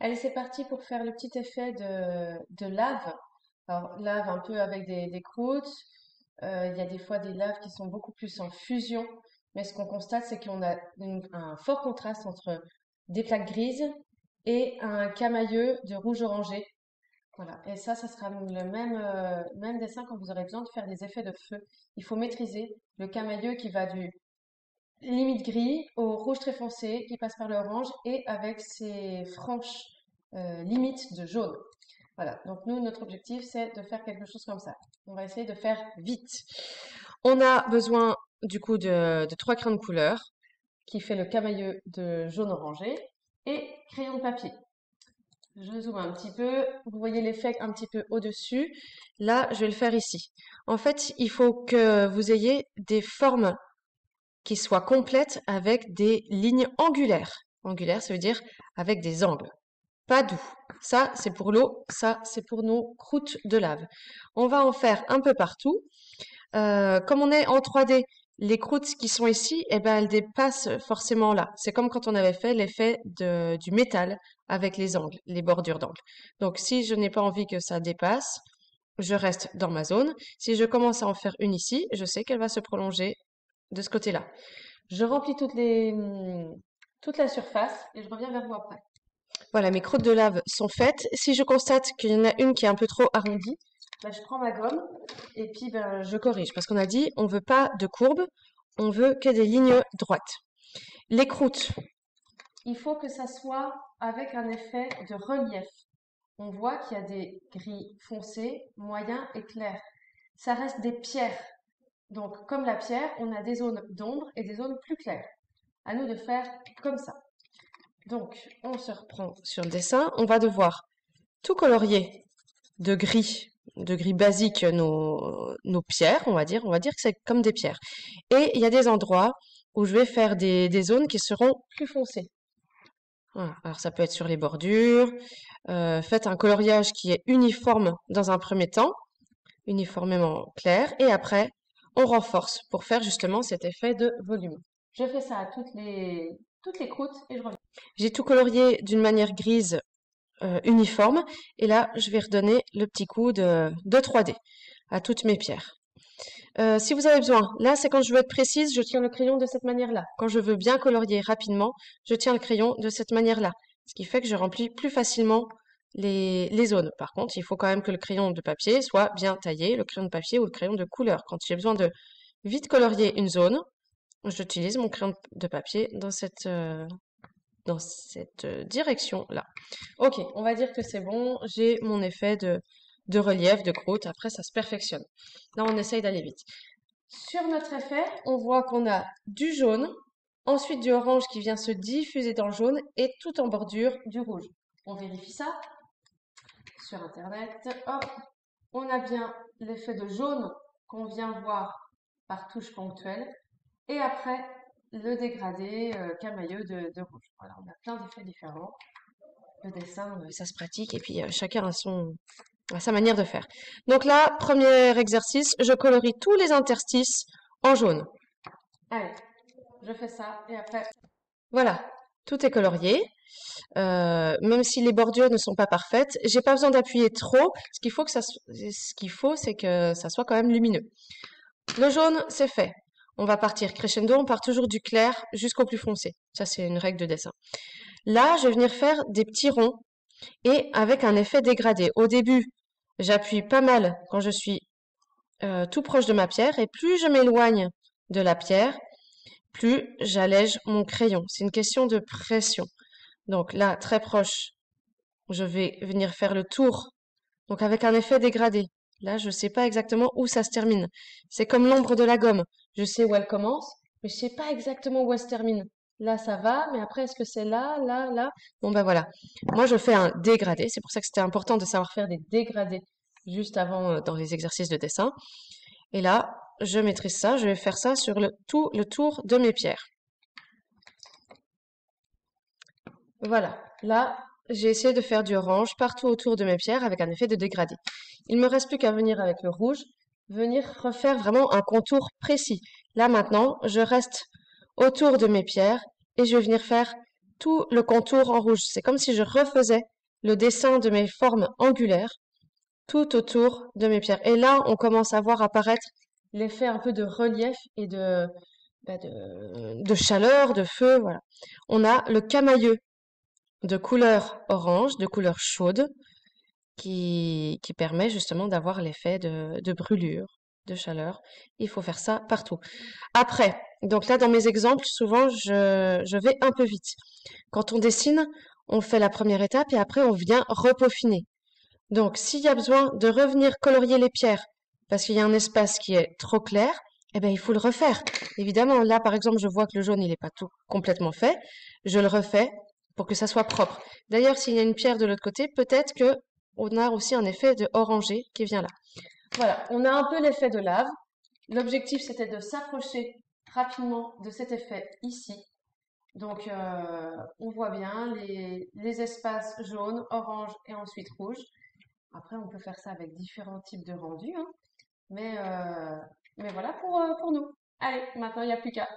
Allez, c'est parti pour faire le petit effet de lave. Alors, lave un peu avec des croûtes. Il y a des fois des laves qui sont beaucoup plus en fusion. Mais ce qu'on constate, c'est qu'on a un fort contraste entre des plaques grises et un camailleux de rouge orangé. Voilà. Et ça sera le même dessin quand vous aurez besoin de faire des effets de feu. Il faut maîtriser le camailleux qui va du limite gris au rouge très foncé qui passe par l'orange et avec ses franches limites de jaune. Voilà, donc nous, notre objectif, c'est de faire quelque chose comme ça. On va essayer de faire vite. On a besoin du coup de trois crayons de couleur qui fait le camailleux de jaune orangé et crayon de papier. Je zoome un petit peu. Vous voyez l'effet un petit peu au-dessus. Là, je vais le faire ici. En fait, il faut que vous ayez des formes qui soient complètes avec des lignes angulaires. Angulaires, ça veut dire avec des angles. Pas doux. Ça, c'est pour l'eau. Ça, c'est pour nos croûtes de lave. On va en faire un peu partout. Comme on est en 3D, les croûtes qui sont ici, eh ben, elles dépassent forcément là. C'est comme quand on avait fait l'effet du métal avec les angles, les bordures d'angles. Donc, si je n'ai pas envie que ça dépasse, je reste dans ma zone. Si je commence à en faire une ici, je sais qu'elle va se prolonger de ce côté-là. Je remplis toute la surface et je reviens vers vous après. Voilà, mes croûtes de lave sont faites. Si je constate qu'il y en a une qui est un peu trop arrondie, ben, je prends ma gomme et puis ben, je corrige. Parce qu'on a dit, on veut pas de courbe, on veut que des lignes droites. Les croûtes, il faut que ça soit avec un effet de relief. On voit qu'il y a des gris foncés, moyens et clairs. Ça reste des pierres. Donc, comme la pierre, on a des zones d'ombre et des zones plus claires. À nous de faire comme ça. Donc, on se reprend sur le dessin. On va devoir tout colorier de gris basique nos pierres, on va dire. On va dire que c'est comme des pierres. Et il y a des endroits où je vais faire des zones qui seront plus foncées. Voilà. Alors, ça peut être sur les bordures. Faites un coloriage qui est uniforme dans un premier temps, uniformément clair. Et après, on renforce pour faire justement cet effet de volume. Je fais ça à toutes les croûtes et je reviens. J'ai tout colorié d'une manière grise uniforme et là je vais redonner le petit coup de 3D à toutes mes pierres. Si vous avez besoin, là c'est quand je veux être précise, je tiens le crayon de cette manière-là. Quand je veux bien colorier rapidement, je tiens le crayon de cette manière-là. Ce qui fait que je remplis plus facilement les zones. Par contre, il faut quand même que le crayon de papier soit bien taillé, le crayon de papier ou le crayon de couleur. Quand j'ai besoin de vite colorier une zone, j'utilise mon crayon de papier dans cette direction-là. Ok, on va dire que c'est bon, j'ai mon effet de relief, de croûte, après ça se perfectionne. Là, on essaye d'aller vite. Sur notre effet, on voit qu'on a du jaune, ensuite du orange qui vient se diffuser dans le jaune et tout en bordure du rouge. On vérifie ça sur Internet. Hop, on a bien l'effet de jaune qu'on vient voir par touche ponctuelle. Et après, le dégradé camailleux de rouge. Voilà, on a plein d'effets différents. Le dessin, ça se pratique et puis chacun a sa manière de faire. Donc là, premier exercice, je colorie tous les interstices en jaune. Allez, je fais ça et après... Voilà, tout est colorié. Même si les bordures ne sont pas parfaites, j'ai pas besoin d'appuyer trop. Ce qu'il faut, c'est que ça soit quand même lumineux. Le jaune, c'est fait. On va partir crescendo, on part toujours du clair jusqu'au plus foncé. Ça, c'est une règle de dessin. Là, je vais venir faire des petits ronds et avec un effet dégradé. Au début, j'appuie pas mal quand je suis tout proche de ma pierre et plus je m'éloigne de la pierre, plus j'allège mon crayon. C'est une question de pression. Donc là, très proche, je vais venir faire le tour. Donc avec un effet dégradé. Là, je ne sais pas exactement où ça se termine. C'est comme l'ombre de la gomme. Je sais où elle commence, mais je sais pas exactement où elle se termine. Là, ça va, mais après, est-ce que c'est là, là, là? Bon, ben voilà. Moi, je fais un dégradé. C'est pour ça que c'était important de savoir faire des dégradés juste avant dans les exercices de dessin. Et là, je maîtrise ça. Je vais faire ça sur tout le tour de mes pierres. Voilà. Là, j'ai essayé de faire du orange partout autour de mes pierres avec un effet de dégradé. Il me reste plus qu'à venir avec le rouge, venir refaire vraiment un contour précis. Là maintenant, je reste autour de mes pierres et je vais venir faire tout le contour en rouge. C'est comme si je refaisais le dessin de mes formes angulaires tout autour de mes pierres. Et là, on commence à voir apparaître l'effet un peu de relief et de chaleur, de feu, voilà. On a le camailleux de couleur orange, de couleur chaude, qui permet justement d'avoir l'effet de brûlure, de chaleur. Il faut faire ça partout. Après, donc là, dans mes exemples, souvent, je vais un peu vite. Quand on dessine, on fait la première étape et après, on vient repeaufiner. Donc, s'il y a besoin de revenir colorier les pierres, parce qu'il y a un espace qui est trop clair, eh ben, il faut le refaire. Évidemment, là, par exemple, je vois que le jaune, il n'est pas tout complètement fait. Je le refais pour que ça soit propre. D'ailleurs, s'il y a une pierre de l'autre côté, peut-être que on a aussi un effet de orangé qui vient là. Voilà, on a un peu l'effet de lave. L'objectif, c'était de s'approcher rapidement de cet effet ici. Donc, on voit bien les espaces jaunes, orange et ensuite rouge. Après, on peut faire ça avec différents types de rendus, hein. Mais, euh, mais voilà pour nous. Allez, maintenant, il n'y a plus qu'à.